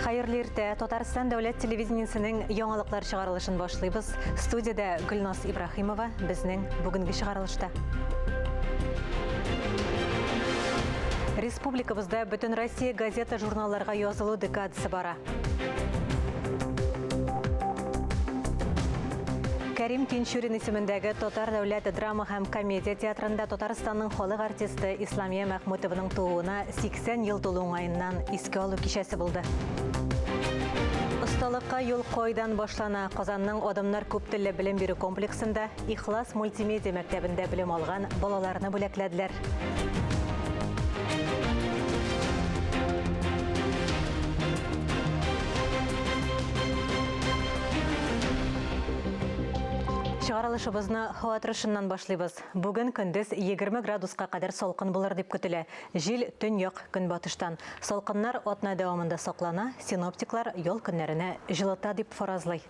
Хайырлы иртә, Татарстан дәүләт телевидениесенең яңалыклар чыгарылышын башлыйбыз. Студияда Гөлназ Ибрахимова безнең бүгенге чыгарылышта. Республикабызда бөтен Россия газета журналларга язылу декадасы бара. Кәрим Тинчурин исемендәге Татар дәүләт драма һәм комедия театрында Татарстанның халык артисты Исламия Мәхмүтованың тууына 80 ел тулу уңаеннан искә алу кичәсе булды. Осталыкка юл койдан башлана. Казанның Адамнар күп телле белем бирү комплексында Ихлас мультимедия мәктәбендә белем алган балаларны бүләкләделәр. Чыгарылышыбызны һава торышыннан башлыйбыз. Бүген көндез 20 градуска кадәр салкын булыр дип көтелә. Җил төньяк көнбатыштан. Салкыннар атна дәвамында саклана, синоптиклар ял көннәренә җылыта дип фаразлый.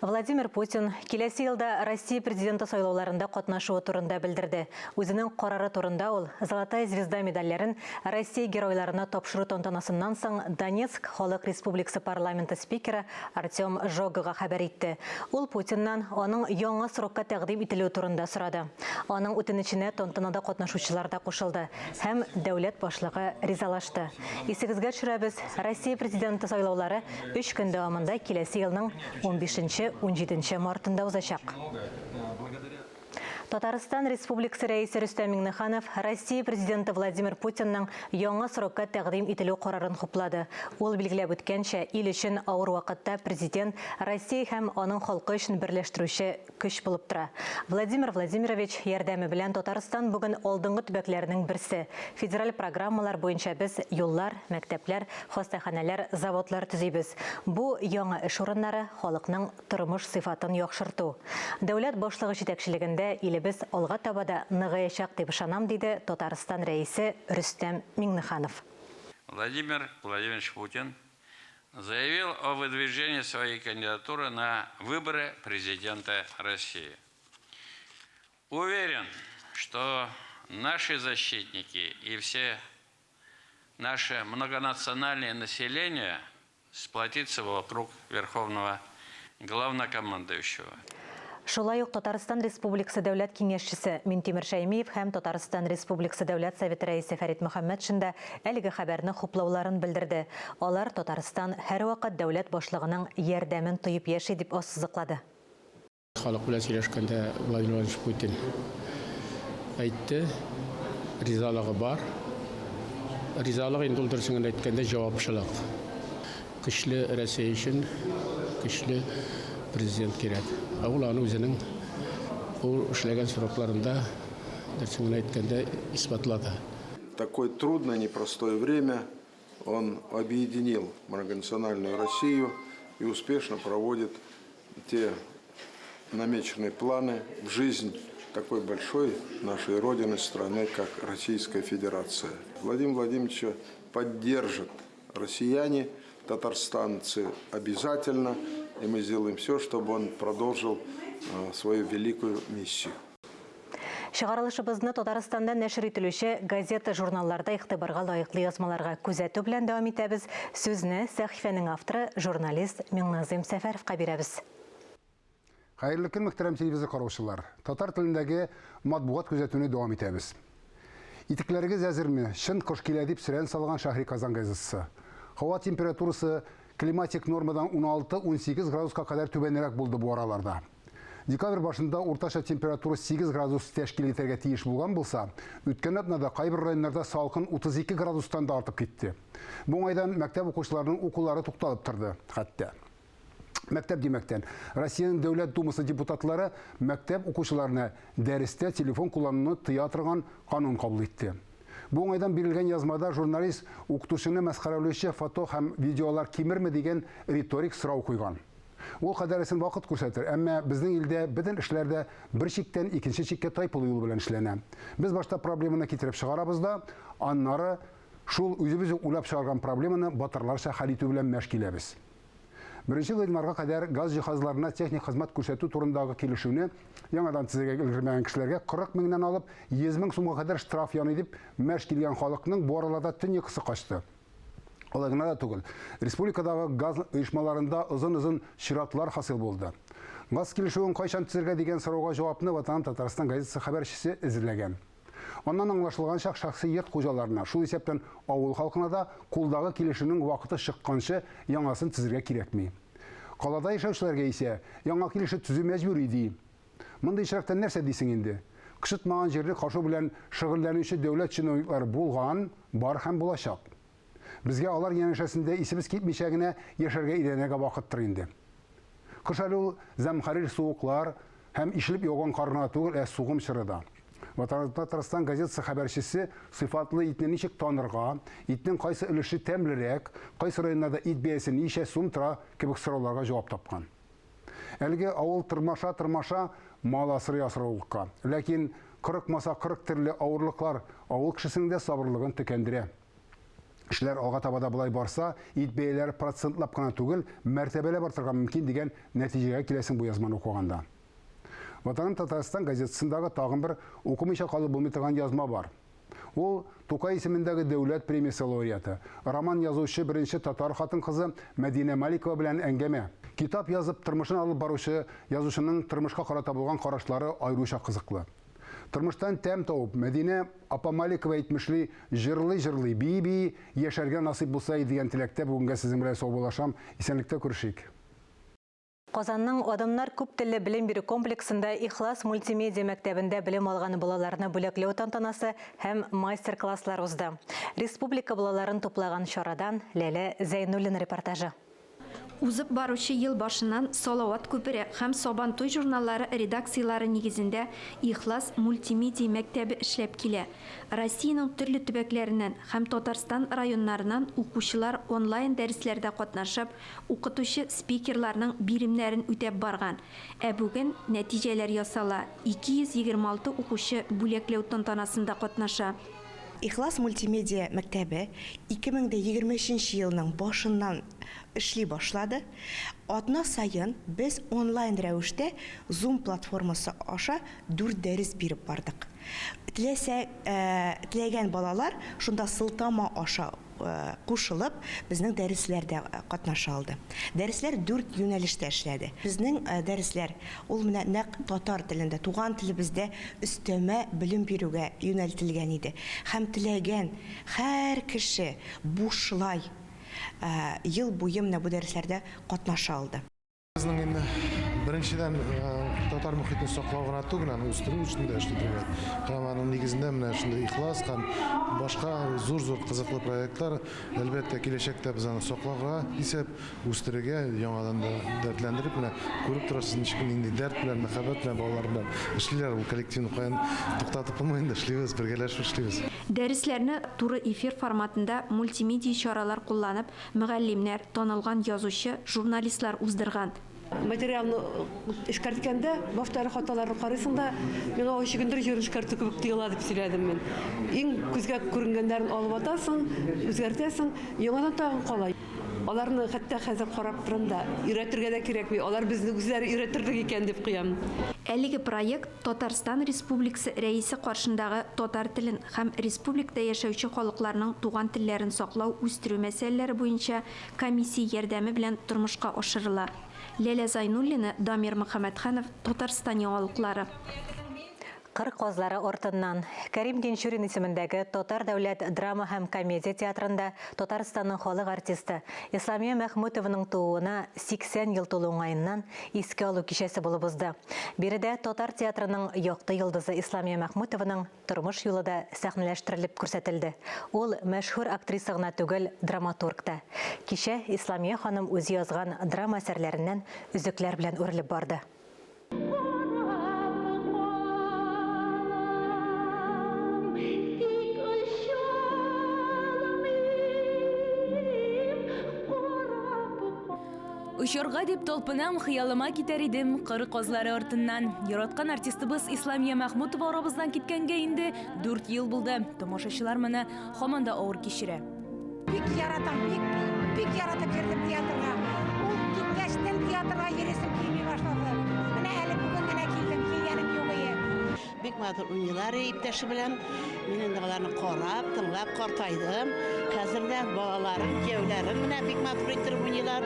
Владимир Путин киләсе елда Россия президенты сайлауларында катнашуы турында белдерде. Үзенең карары турында ул Золотая звезда медальләрен Россия геройларына тапшыру тантанасыннан соң Донецк халык республикасы парламенты спикеры Артем Жогова хәбәр итте. Ул Путиннан аның яңа срокка тәкъдим ителү турында сорады. Аның үтенеченә тантанада катнашучылар да кушылды һәм дәүләт башлыгы ризалашты. Исегезгә төшерәбез, Россия президенты сайлаулары 3 көн дәвамында киләсе елның 15-17 мартында узачак. Татарстан Республикасы рәисе Рөстәм Миңнеханов Россия президенты Владимир Путинның яңа срокка тәкъдим ителү карарын хуплады. Ул билгеләп үткәнчә, ил өчен авыр вакытта президент Россия һәм аның халкы өчен берләштерүче көч булып тора. Владимир Владимирович ярдәме белән Татарстан бүген алдынгы төбәкләрнең берсе. Федераль программалар буенча без юллар, мәктәпләр, хастаханәләр, заводлар төзибез. Бу яңа эш урыннары халыкның тормыш сыйфатын яхшырту. Дәүләт башлыгы җитәкчелегендә без алга табада ныгыячак дип ышанам, диде Татарстан рәисе Рөстәм Миңнеханов. Владимир Владимирович Путин заявил о выдвижении своей кандидатуры на выборы президента России. Уверен, что наши защитники и все наше многонациональное население сплотится вокруг верховного главнокомандующего. Шулай ук Татарстан Республикасы дәүләт киңәшчесе Минтимер Шәймиев һәм Татарстан Республикасы дәүләт советы рәисе Фәрит Мөхәммәтшин дә әлеге хәбәрне хуплауларын белдерде. Алар Татарстан һәр вакыт дәүләт башлыгының ярдәмен тоеп яши дип ассызыклады. Халык белән сөйләшкәндә Владимир Владимирович Путин әйтте, ризалыгы бар. Ризалык инде ул дөресен әйткәндә җавапчылык. Көчле Россия өчен көчле президент кирәк. Ул аны үзенең эшләгән срокларында дөресен әйткәндә исбатлады. Такое трудное, непростое время он объединил многонациональную Россию и успешно проводит те намеченные планы в жизнь такой большой нашей родины, страны, как Российская Федерация. Владимир Владимирович поддержат россияне, татарстанцы обязательно. И мы сделаем все, чтобы он продолжил свою великую миссию. Чыгарылышыбызны Татарстанда нәшер ителүче газета журналларда игътибарга лаеклы язмаларга күзәтү белән дәвам итәбез. Сүзне сәхифәнең авторы журналист Миңназым Сәфәровка бирәбез. Хәерле көн, мөхтәрәм телевизор караучылар. Татар телендәге матбугат күзәтүне дәвам итәбез. Итекләрегез әзерме? Шын кош килә дип сөрән салган Шәһри Казан газетасы. Һава температурасы климатик нормадан 16-18 градуска кадәр түбәнрәк булды бу араларда. Декабрь башында уртача температура 8 градус тәшкил итәргә тиеш булган булса, үткән атнада кайбер районнарда салкын 32 градустан да артып китте. Бу айдан мәктәп укучыларының укулары тукталып торды. Хәтта мәктәп димәктән Россиянең дәүләт думасы депутатлары мәктәп укучыларына дәрестә телефон куллануны тыя торган канун кабул итте. Бу айдан бирелгән язмада журналист укытучыны мәсхәрәләүче фото һәм видеолар кимерме дигән риторик сорау куйган. Ул кадәресен вакыт күрсәтер, әмма безнең илдә бөтен эшләрдә бер чиктән икенче чиккә тайпылу юлы белән эшләнә. Без башта проблеманы китереп чыгарабыз да, аннары шул үзебез уйлап чыгарган проблеманы батырларча хәл итү белән мәшгиләбез. Беренче гыйнварга кадәр газ җиһазларына техник хезмәт күрсәтү турындагы килешүне яңадан төзегә өлгермәгән кешеләргә 40 меңнән алып 100 мең сумга кадәр штраф яный дип мәш килгән халыкның бу араларда төн йокысы качты. Олай гына да түгел. Республикадагы газ оешмаларында озын чиратлар хасил булды. Газ килешүен кайчан төзергә дигән сорауга җавапны Ватан Татарстан газетасы хәбәрчесе эзләгән. Аннан аңлашылганча шәхси йорт хуҗаларына, шул исәптән авыл халкына да кулдагы килешүнең вакыты чыкканчы яңасын төзергә кирәкми. Калада яшәүчеләргә исә яңа килешү төзү мәҗбүри ди. Мондый очракта нәрсә дисең инде? Кышытмаган җирне кашу белән шөгыльләнүче дәүләт чиновниклары булган, бар һәм булачак. Безгә алар янәшәсендә исебез китмичә генә яшәргә идәнәгә вакыттыр инде. Кыш әле ул зәмхәрир суыклар һәм ишелеп яуган карына түгел, сугым чырыда. Ватан Татарстан газетасы хәбәрчесе сыйфатлы итне ничек танырга, итнең кайсы өлеше тәмлерәк, кайсы районнарда ит бәясе ничә сум тора кебек сорауларга җавап тапкан. Әлеге авыл тырмаша мал асрый асраулыкка. Ләкин 40 төрле авырлыклар авыл кешесенең дә сабырлыгын төкәндерә. Эшләр алга табада булай барса, ит бәяләре процентлап кына түгел, мәртәбәләп артырга мөмкин дигән нәтиҗәгә киләсең бу язманы укыганда. Ватан Татарстан газетасындагы тагын бер укымыйча калып булмый торган язма бар. Ул Тукай исемендәге дәүләт премиясе лауреаты, роман язучы беренче татар хатын-кызы Мәдинә Маликова белән әңгәмә. Китап язып тормышын алып баручы язучының тормышка карата булган карашлары аеруча кызыклы. Тормыштан тәм тауып, Мәдинә апа Маликова әйтмешли, җырлый, бии, яшәргә насыйп булса дигән теләктә бүгенгә сезнең белән саубуллашам. Исәнлектә күрешик. Казанның Адамнар күп телле белем бирү комплексында Ихлас мультимедиа мәктәбендә белем алган балаларны бүләкләү тантанасы һәм мастер-класслар узды. Республика балаларын туплаган чарадан Ләлә Зәйнуллина репортажы. Узып баручы ел башыннан Салават күпере һәм Сабантуй журналлары редакциялары нигезендә Ихлас мультимедиа мәктәбе эшләп килә. Россиянең төрле төбәкләреннән һәм Татарстан районнарыннан укучылар онлайн дәресләрдә катнашып, укытучы спикерларның биремнәрен үтәп барган. Бүген нәтиҗәләр ясала. 226 укучы бүләкләү тантанасында катнаша. Ихлас мультимедиа мәктәбе 2023 елның башыннан эшли башлады. Атна сайын без онлайн рәвештә Zoom платформасы аша 4 дәрес биреп бардык. Теләгән балалар шунда сылтама аша кушылып безнең дәресләрдә катнаша алды. Дәресләр 4 юнәлештә эшләде. Безнең дәресләр ул менә нәкъ татар телендә, туган телебездә өстәмә белем бирүгә юнәлтелгән иде. Һәм теләгән һәр кеше бушлай ел буе менә бу дәресләрдә катнаша алды. Безнең инде беренчедән татар мөхитен саклау гына түгел, аны үстерү өчен дә эшләтергә. Һәм аның нигезендә менә шундый Ихлас һәм башка зур кызыклы проектлар әлбәттә киләчәктә без аны саклауга, исәп үстерергә, яңадан да дәртләндереп менә күреп торасыз ничек инде дәрт белән, мәхәббәт белән балалар белән эшлиләр, ул коллективны каян туктатып булмый инде эшлибез, бергәләшеп эшлибез. Дәресләрне туры эфир форматында мультимедиа чаралар кулланып, мөгаллимнәр, танылган язучы, журналистлар уздырган. Материалны эшкәрткәндә, бафтары хаталарын карыйсың да, миңа ошы көндер җыр эшкәртү кебек тоела дип сөйләдем мин. Иң күзгә күренгәннәрен алып атасың, үзгәртәсең, яңадан тагын калай. Аларны хәтта хәзер карап торам да, өйрәтергә дә кирәкми. Алар безне үзләре өйрәтерлек икән дип куям. Әлеге проект Татарстан Республикасы рәисе каршындагы татар телен һәм республикада яшәүче халыкларның туган телләрен саклау, үстерү мәсьәләләре буенча комиссия ярдәме белән тормышка ашырыла. Ләлә Зайнуллина, Дамир Мөхәммәтханов, Татарстан яңалыклары. Кыр козлары ортыннан. Кәрим Тинчурин исемендәге Татар дәүләт драма һәм комедия театрында Татарстанның халык артисты Исламия Мәхмүтованың тууына 80 ел тулу уңаеннан искә алу кичәсе булып узды. Биредә Татар театрының якты йолдызы Исламия Мәхмүтованың тормыш юлы да сәхнәләштерелеп күрсәтелде. Ул мәшһүр актриса гына түгел, драматург да. Кичә Исламия ханым үзе язган драма әсәрләреннән үзекләр белән үрелеп барды. Ушорга дип толпынам, хыялыма китәр идем кыр козлары артыннан. Яраткан артистыбыз Исламия Мәхмүтова арабыздан киткәнгә инде 4 ел булды. Тамашачылар моны һаман да авыр кичерә. Бик яратам, бик яратып йөрдем театрга. Ул киткәчтән театрга йөрисем килми башлады. Менә әле бүген генә килдем, килгәнем юк иде. бик матур уйныйлар иптәше белән. Мин инде аларны карап, тыңлап картайдым. Хәзер дә балаларым, кияүләрем менә бик матур итеп уйныйлар.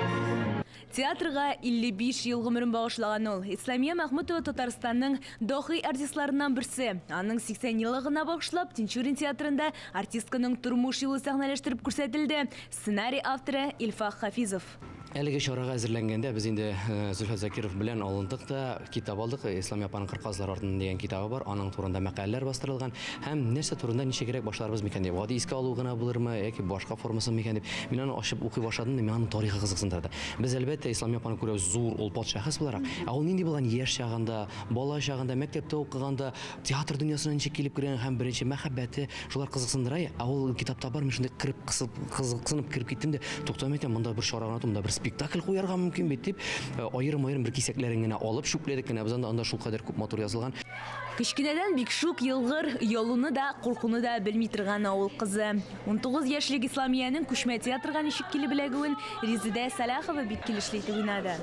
Театрга 55 ел гомерен багышлаган ул. Исламия Мәхмүтова Татарстанның дохи артистларыннан берсе. Аның 80 еллыгына багышлап Тинчурин театрында артистканың тормыш юлы сәхнәләштереп күрсәтелде. Сценарий авторы Илфах Хафизов. Әлеге чарага әзерләнгәндә без инде Зөлфат Закиров белән алындык да китап алдык. Исламия апаның «Кырказлар артыннан» дигән китабы бар. Аның турында мәкаләләр бастырылган. Һәм нәрсә турында ничегрәк башларыбыз микән дип, гади искә алу гына булырмы, яки башка формасы микән дип. Мин аны ачып укый башладым да, мин аның тарихы кызыксындырды. Без әлбәттә Исламия апаны күрәбез зур улпат шәхес буларак. Ә ул нинди булган яшь чагында, бала чагында, мәктәптә укыганда театр дөньясына ничек килеп кергән һәм беренче мәхәббәте шулар кызыксындыра. Ә ул китапта бар, мин шундый кызыксынып кирип киттем дә, туктамый икән, монда бер чара гына тумда, бер спектакль куярга мөмкин бит дип, аерым-аерым бер кисәкләрен генә алып шүкләдек кенә. Без анда шул кадәр күп матур язылган. Кичкенәдән бик шук елгыр, ялуны да, куркуны да белми торган авыл кызы. 19 яшьлек Исламияның күчмә театрга ничек килеп беләгүен Резидә Салахова бик килешле итеп уйнады.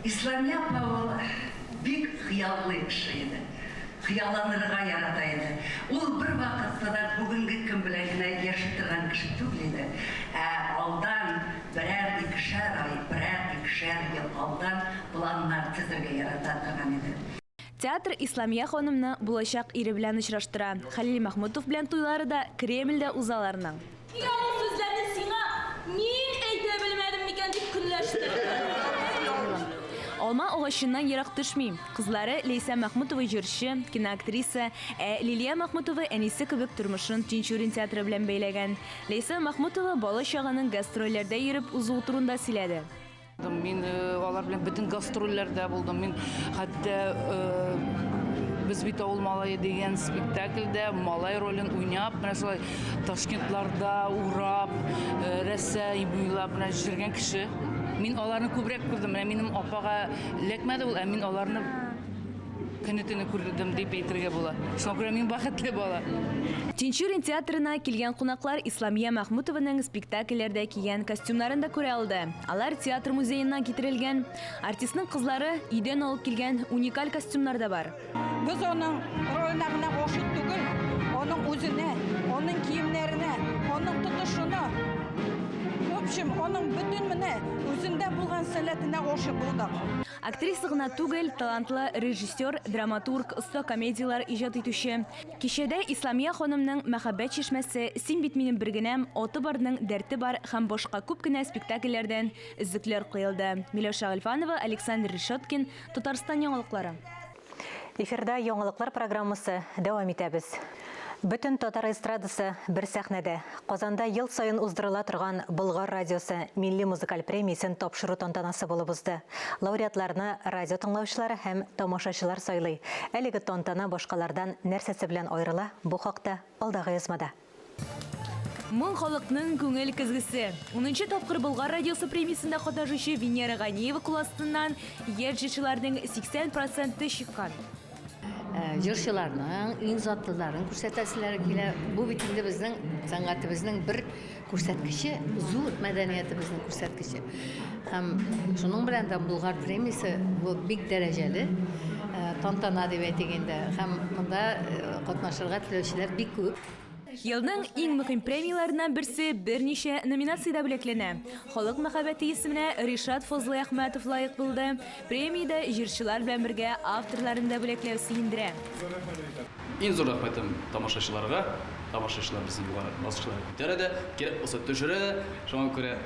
İslamiyet mavulu bik hıyallı kişiydi. Hıyallanırga yarata idi. Ol bir vakitte da bugünkü kim bilegine yaşıttırgan kişi tükliydi. Aldan birer ikişer ay, birer ikişer yıl aldan planlar tizirge yaratadırgan idi. Театр Исламия ханымны булачак ире белән очраштыра. Халил Мәхмүтов белән туйлары да Кремльдә узаларның. Яңа сүзләрне сиңа мин әйтә белмәдем микән дип көнләште. Алма агачыннан ерак төшми. Кызлары Лейса Мәхмүтова җырчы, киноактриса, Лилия Мәхмүтова әнисе кебек тормышын Тинчурин театры белән бәйләгән. Лейса Мәхмүтова бала чагының гастрольләрдә йөреп узу турында сөйләде. Мин алар белән бөтен гастрольләрдә булдым. Мин хәтта без бит авыл малае дигән спектакльдә малай ролен уйнап, менә шулай Ташкентларда урап, Рәсәй буйлап менә җиргән кеше. Мин аларны күбрәк күрдем. Менә минем апага ләкмәде ул, ә мин аларны көнетене күрдем дип әйтергә була. Шуңа күрә мин бәхетле бала. Тинчурин театрына килгән кунаклар Исламия Мәхмүтованың спектакльләрдә кигән костюмнарын да күрә алды. Алар театр музееннан китерелгән. Артистның кызлары идән алып килгән уникаль костюмнар да бар. Biz onun rolüne gına hoşut түгел, onun özüne, onun kiyimlerine, onun tutuşuna, в общем, onun bütün mine, özünde bulgan sənətine hoşut bulduk. Актриса гына түгел, талантлы режиссер, драматург, оста комедиялар иҗат итүче. Кичәдә Исламия ханымның мәхәббәт чишмәсе, Син бит минем бер генәм, Аты барның дәрте бар һәм башка күп кенә спектакльләрдән өзекләр куелды. Миләүшә Гыйльфанова, Александр Решеткин, Татарстан яңалыклары. Эфирда яңалыклар программасы дәвам итәбез. Бүтін татар эстрадасы бір сәхнәдә. Казанда ел сайын уздырыла торган Болгар радиосы милли музыкаль премиясын тапшыру тантанасы булып узды. Лауреатларны радио тыңлаучылары һәм тамашачылар сайлый. Әлеге тантана башкалардан нәрсәсе белән аерыла? Бу хакта алдагы язмада. Моң халыкның күңел кызгысы. 10-нчы тапкыр Болгар радиосы премиясында катнашучы Венера Ганиева куластыннан җырчыларның 80% чыккан. Җырчыларның иң затлыларын күрсәтәселәр килә. Бу бит инде безнең сәнгатебезнең бер күрсәткече, зур мәдәниятебезнең күрсәткече. Һәм шуның белән дә Болгар премиясе бу бик дәрәҗәле тантана дип әйтгәндә. Һәм монда катнашырга теләүчеләр бик күп. Елның иң мөһим премияларыннан берсе берничә номинациядә бүләкләнә. Халык мәхәббәте исеменә Ришат Фазлый Әхмәтов лаек булды. Премиядә җырчылар белән бергә авторларын да бүләкләү сөендерә. Иң зур рәхмәтем тамашачыларга. Тамашачылар безнең баскычлар күтәрә дә, кирәк булса төшерә дә. Шуңа күрә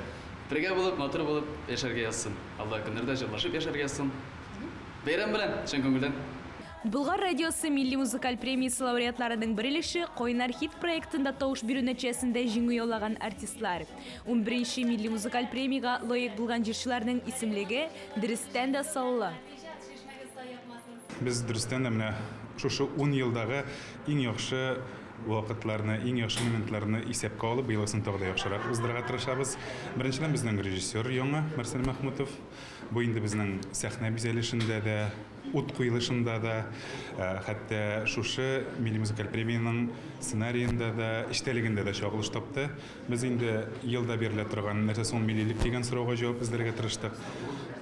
бергә булып, матур булып яшәргә язсын. Алла көннәрдә җырлашып яшәргә язсын. Бәйрәм белән, чын күңелдән. Болгар радиосы милли музыкаль премиясе лауреатларының берилеше Койнар хит проектында тавыш бирү нәтиҗәсендә җиңү яулаган артистлар. 11-нче милли музыкаль премияга лаек булган җырчыларның исемлеге дөрестән дә саллы. Без дөрестән дә менә шушы 10 елдагы иң яхшы вакытларны, иң яхшы моментларны исәпкә алып, быелсын тагы яхшырак уздырырга тырышабыз. Беренчедән безнең режиссер яңа Марсель Мәхмүтов. Бу инде безнең сәхнә бизәлешендә дә ут куелышында да, хәтта шушы милли музыкаль премияның сценарийында да, иштелегендә дә чагылыш тапты. Без инде елда бирелә торган нәрсә соң миллилек дигән сорауга җавап эзләргә тырыштык.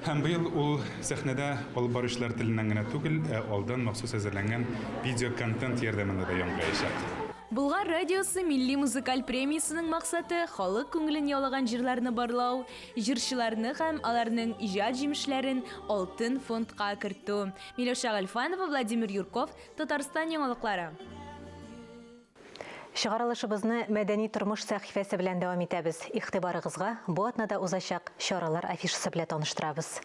Һәм быел ул сәхнәдә алып баручылар теленнән генә түгел, алдан махсус әзерләнгән видеоконтент ярдәмендә дә яңгырayacak. Булгар радиосы милли музыкаль премиясының максаты халык күңелен яулаган җырларны барлау, җырчыларны һәм аларның иҗат җимешләрен алтын фондка кертү. Миләүшә Гальфанова, Владимир Юрков, Татарстан яңалыклары. Чыгарылышыбызны мәдәни тормыш сәхифәсе белән дәвам итәбез. Игътибарыгызга бу атнада узачак чаралар афишасы белән таныштырабыз.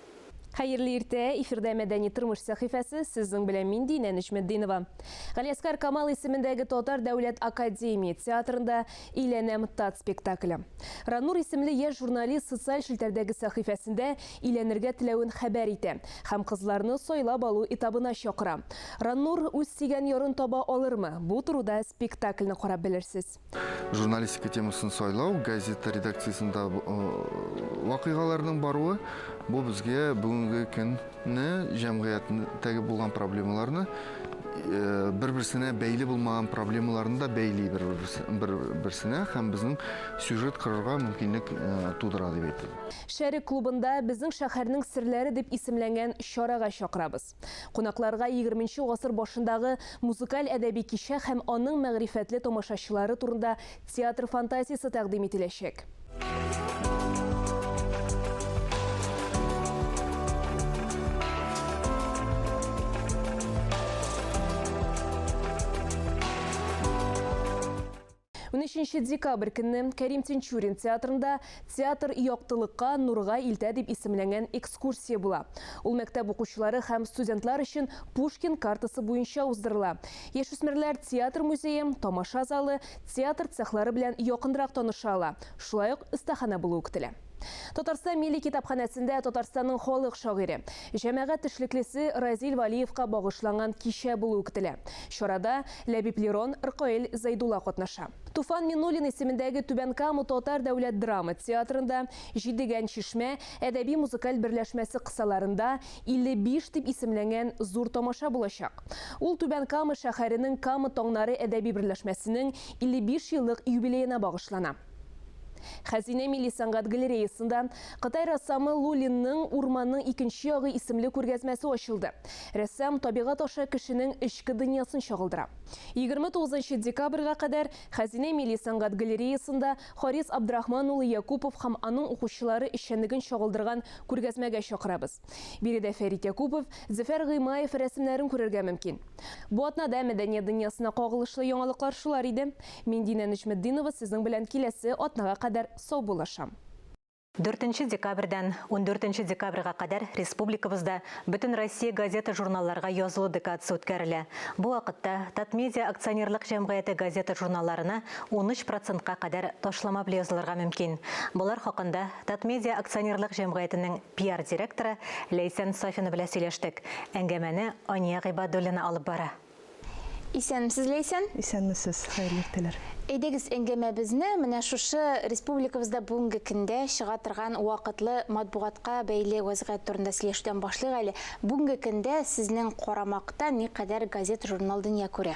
Хәерле иртә, эфирдә мәдәни тормыш сәхифәсе, сезнең белән мин Динә Нәҗметдинова. Галиәскәр Камал исемендәге Татар дәүләт академия театрында «Иләнәм» тат спектакле. Ранур исемле яшь журналист социаль шелтәрдәге сәхифәсендә иләнергә теләвен хәбәр итә һәм кызларны сайлап алу этабына чакыра. Ранур үз сөйгән ярын таба алырмы? Бу турыда спектакльне карап белерсез. Журналистика темасын сайлау, газета редакциясында вакыйгаларның баруы, бу безгә бүгенге көнне җәмгыятьтәге булган проблемаларны бер-берсенә бәйле булмаган проблемаларны да бәйли бер-берсенә һәм безнең сюжет кырырга мөмкинлек тудыра дип әйтәм. Шәрик клубында безнең шәһәрнең серләре дип исемләнгән чарага чакырабыз. Кунакларга 20нче гасыр башындагы музыкаль әдәби кичә һәм аның мәгърифәтле тамашачылары турында театр фантазиясе тәкъдим ителәчәк. Декабрь көнне Кәрим Тинчурин театрында театр яктылыкка, нурга илтә дип исемләнгән экскурсия була. Ул мәктәп укучылары һәм студентлар өчен Пушкин картасы буенча уздырыла. Яшүсмерләр театр музее, тамаша залы, театр цехлары белән якынрак таныша ала. Шулай ук остахана булу көтелә. Татарстан милли китапханәсендә Татарстанның халык шагыйре, җәмәгать эшлеклесе Разил Валиевка багышланган кичә булу көтелә. Чарада Ләбиб Лерон, Ркоэль Зайдулла катнаша. Туфан Миннуллин исемендәге Түбән Кама Татар дәүләт драма театрында Җидегән чишмә әдәби музыкаль берләшмәсе кысаларында 55 дип исемләнгән зур тамаша булачак. Ул Түбән Кама шәһәренең Кама таңнары әдәби берләшмәсенең 55 еллык юбилеена багышлана. Хәзинә милли сәнгать галереясында Кытай рәссамы Лулинның «Урманның икенче ягы» исемле күргәзмәсе ачылды. Рәссам табигать аша кешенең эчке дөньясын чагылдыра. 29 декабрьгә кадәр Хәзинә милли сәнгать галереясында Харис Абдрахман улы Якупов һәм аның укучылары эшчәнлеген чагылдырган күргәзмәгә чакырабыз. Биредә Фәрит Якупов, Зөфәр Гыймаев рәсемнәрен күрергә мөмкин. Бу атнада мәдәният дөньясына кагылышлы яңалыклар шулар иде. Мин Динә Нәҗметдинова сезнең белән киләсе атнага сау булашам. 4 декабрьдән 14 декабрьгә кадәр республикабызда бөтен Россия газета журналларга язылу декадасы үткәрелә. Бу вакытта Татмедиа акционерлык җәмгыяте газета журналларына 13%-ка кадәр ташлама белән язылырга мөмкин. Булар хакында Татмедиа акционерлык җәмгыятенең PR директоры Ләйсән Сафина белән сөйләштек. Әңгәмәне Ания Гыйбадуллина алып бара. Исәнмесез, Ләйсән? Исәнмесез, хәерле ирләр. Әйдәгез әңгәмәбезне менә шушы республикабызда бүгенге көндә чыга торган вакытлы матбугатка бәйле вазгыять турында сөйләшүдән башлыйк әле. Бүгенге көндә сезнең карамакта никадәр газет, журнал дөнья күрә?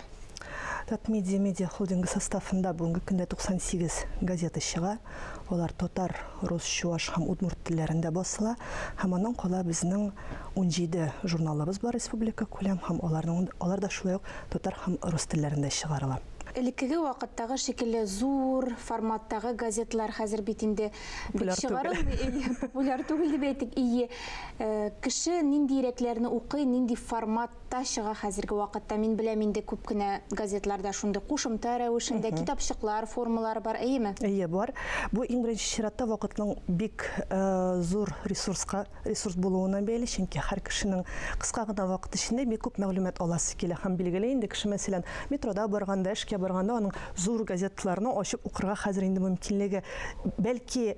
Татмедиа медиа холдинги составында бүгенге көндә 98 газета чыга. Олар татар, рус, чуаш һәм удмурт телләрендә басыла. Һәм аның кала безнең 17 журналыбыз бар республика күләм һәм алар да шулай ук татар һәм рус телләрендә чыгарыла. Элеккеге вакыттагы шикелле зур форматтагы газетлар хәзер бит инде популяр түгел дип әйтик. Кеше нинди ирәкләрне укый, нинди форматта чыга хәзерге вакытта? Мин беләм инде күп кенә газетларда шундый кушымта рәвешендә китапчыклар, формалар бар, әйеме? Әйе, бар. Бу иң беренче чиратта вакытның бик зур ресурс булуына бәйле, чөнки һәр кешенең кыска гына вакыт эчендә бик күп мәгълүмат аласы килә һәм билгеле инде кеше мәсәлән метрода барганда, эшкә барганда аның зур газетларны ачып укырга хәзер инде мөмкинлеге, бәлки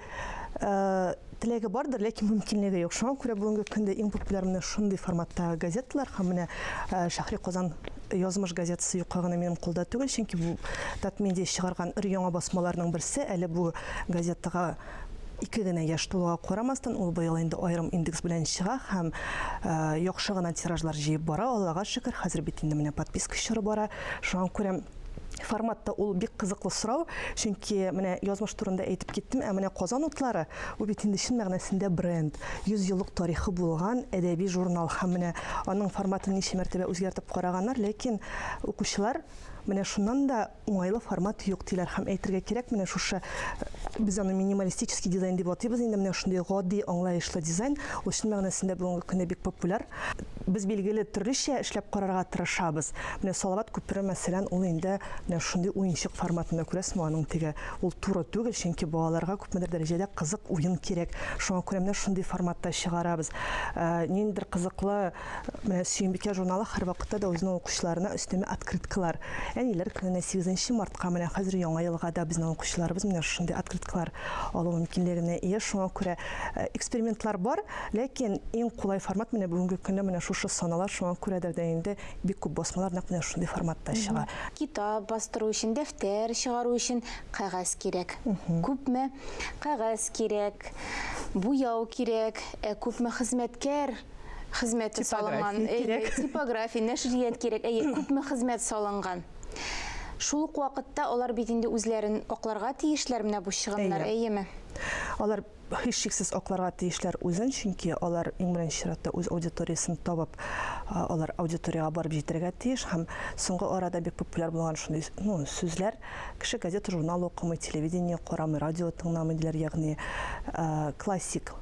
теләге бардыр, ләкин мөмкинлеге юк. Шуңа күрә бүгенге көндә иң популяр менә шундый форматта газетлар һәм менә Шәһри Казан язмыш газетасы юкка гына минем кулда түгел, чөнки бу Татмедиа чыгарган өр яңа басмаларның берсе, әле бу газетага 2 генә яшь тулуга карамастан, ул быел инде аерым индекс белән чыга һәм яхшы гына тиражлар җыеп бара. Аллага шөкер, хәзер бит инде менә подписка чоры бара. Шуңа күрә форматта ул бик кызыклы сорау, чөнки менә язмыш турында әйтеп киттем, ә менә Казан утлары ул бит инде чын мәгънәсендә бренд, 100 еллык тарихы булган әдәби журнал һәм менә аның форматын ничә мәртәбә үзгәртеп караганнар, ләкин укучылар менә шуннан да уңайлы формат юк диләр һәм әйтергә кирәк, менә шушы без аны минималистический дизайн дип атыйбыз, инде менә шундый гади аңлаешлы дизайн, ул чын мәгънәсендә бүгенге көндә бик популяр. Без билгеле төрлечә эшләп карарга тырышабыз. Менә Салават күпере мәсәлән, ул инде менә шундый уенчык форматында күрәсезме, аның теге ул туры түгел, чөнки балаларга күпмедер дәрәҗәдә кызык уен кирәк. Шуңа күрә менә шундый форматта чыгарабыз. Ниндидер кызыклы менә Сөембикә журналы һәрвакытта да үзенең укучыларына өстәмә открыткалар. Әниләр көненә 8 мартка менә хәзер яңа елга да безнең укучыларыбыз менә шундый открыткалар алу мөмкинлегенә ия. Шуңа күрә экспериментлар бар, ләкин иң кулай формат менә бүгенге көндә менә шушы саналар. Шуңа күрәдер дә инде бик күп басмалар нәкъ менә шундый форматта чыга. Китап бастыру өчен, дәфтәр чыгару өчен кагаз кирәк. Күпме кагаз кирәк, буяу кирәк, күпме хезмәткәр хезмәте салынган, типография, нәшрият кирәк, күпме хезмәт салынган. Шул ук вакытта алар бит инде үзләрен акларга тиешләр менә бу чыгымнар, әйеме? Алар һичшиксез акларга тиешләр үзен, чөнки алар иң беренче чиратта үз аудиториясын табып, алар аудиторияга барып җитәргә тиеш һәм соңгы арада бик популяр булган шундый сүзләр, кеше газета, журнал укымый, телевидение карамый, радио тыңламый диләр, ягъни классик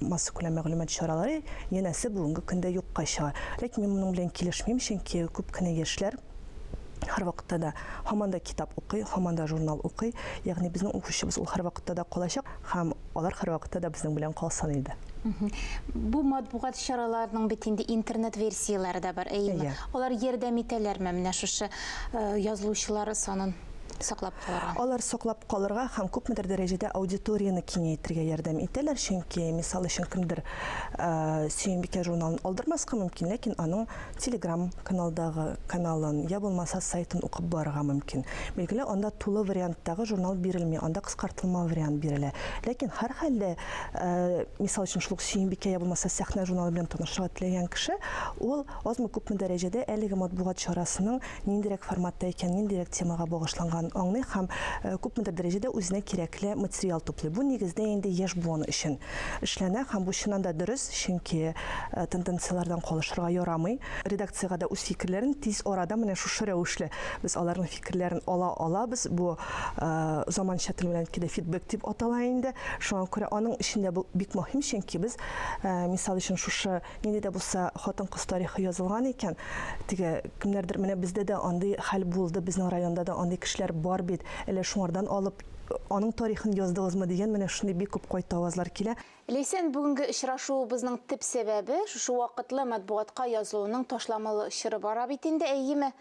масса күләм мәгълүмат чаралары янәсе бүгенге көндә юкка чыга. Ләкин мин моның белән килешмим, чөнки күп кенә яшьләр һәрвакытта да һаман да китап укый, һаман да журнал укый. Ягъни безнең укучыбыз ул һәрвакытта да калачак һәм алар һәрвакытта да безнең белән калсын иде. Бу матбугат чараларының бит инде интернет версиялары да бар, әйеме? Алар ярдәм итәләрме менә шушы язылучылар санын саклап калырга? Алар саклап калырга һәм күпмедер дәрәҗәдә аудиторияны киңәйтергә ярдәм итәләр, чөнки мисал өчен кемдер Сөембикә журналын алдырмаска мөмкин, ләкин аның Telegram каналын я булмаса сайтын укып барырга мөмкин. Билгеле, анда тулы варианттагы журнал бирелми, анда кыскартылма вариант бирелә. Ләкин һәр хәлдә мисал өчен шул Сөембикә я булмаса сәхнә журналы белән танышырга теләгән кеше, ул азмы күпме дәрәҗәдә әлеге матбугат чарасының ниндирәк форматта икән, ниндирәк темага багышланган аңлый һәм күпмедер дәрәҗәдә үзенә кирәкле материал туплый. Бу нигездә инде яшь буын өчен эшләнә һәм бу чыннан да дөрес, чөнки тенденциялардан калышырга ярамый. Редакциягә да үз фикерләрен тиз арада менә шушы рәвешле без аларның фикерләрен алабыз. Бу заманча тел белән кидә фидбэк дип атала инде. Шуңа күрә аның эчендә бу бик мөһим, чөнки без мисал өчен шушы нинди дә булса хатын-кыз тарихы язылган икән, теге кемнәрдер менә бездә дә андый хәл булды, безнең районда да андый кешеләр бар бит, әле шуңардан алып аның тарихын яздыгызмы дигән менә шундый бик күп кайта авазлар килә. Ләйсән, бүгенге очрашуыбызның төп сәбәбе шушы вакытлы матбугатка язылуның ташламалы чоры бара бит инде, әйеме?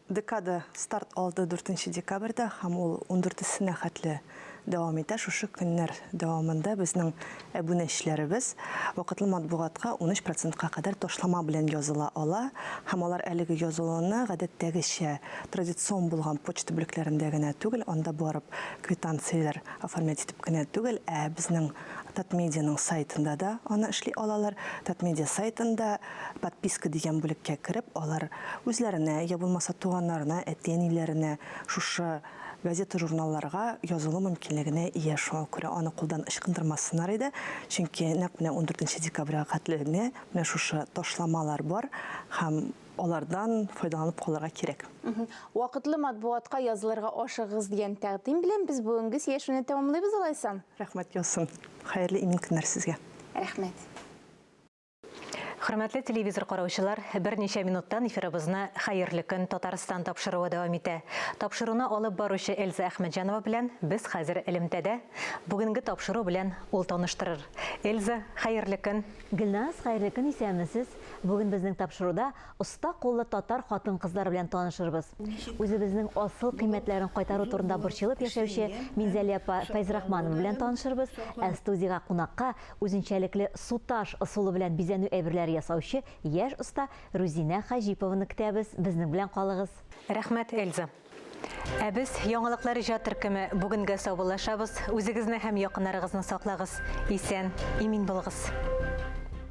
Декада старт алды 4 декабрьдә һәм ул 14-сенә хәтле дәвам итә. Шушы көннәр дәвамында безнең әбүнәчләребез вакытлы матбугатка 13%-ка кадәр ташлама белән языла ала һәм алар әлеге язылуны гадәттәгечә традицион булган почта бүлекләрендә генә түгел, анда барып квитанциялар оформлять итеп кенә түгел, безнең Татмедианың сайтында да аны эшли алалар. Татмедиа сайтында подписка дигән бүлеккә кереп, алар үзләренә, я булмаса туганнарына, әти-әниләренә шушы газета, журналларга язылу мөмкинлегенә ия. Шуңа күрә аны кулдан ычкындырмасыннар иде, чөнки нәкъ менә 14 декабрьгә хәтле менә шушы ташламалар бар һәм алардан файдаланып калырга кирәк. Вакытлы матбугатка язылырга ашыгыз дигән тәкъдим белән без бүгенге сөйләшүне тәмамлыйбыз, алайсам. Рәхмәт Ясын. Хәерле имин көннәр сезгә. Рәхмәт. Хөрмәтле телевизор караучылар, берничә минуттан эфирыбызны хәерле көн Татарстан тапшыруы дәвам итә. Тапшыруны алып баручы Эльза Әхмәтҗанова белән без хәзер элемтәдә бүгенге тапшыру белән ул таныштырыр. Эльза, хәерле көн. Гөлназ, хәерле көн, исәнмесез. Бүген безнең тапшыруда оста куллы татар хатын-кызлар белән танышырбыз. Үзебезнең асыл кыйммәтләрен кайтару турында борчылып яшәүче Минзәлия Файзрахманова белән танышырбыз. Студиягә кунакка үзенчәлекле суташ ысулы белән бизәнү әйберләре ясаучы яшь оста Рузина Хаҗипованы көтәбез. Безнең белән калыгыз. Рәхмәт, Эльза. Ә без яңалыклар иҗат төркеме бүгенгә саубуллашабыз. Үзегезне һәм якыннарыгызны саклагыз. Исән, имин булыгыз.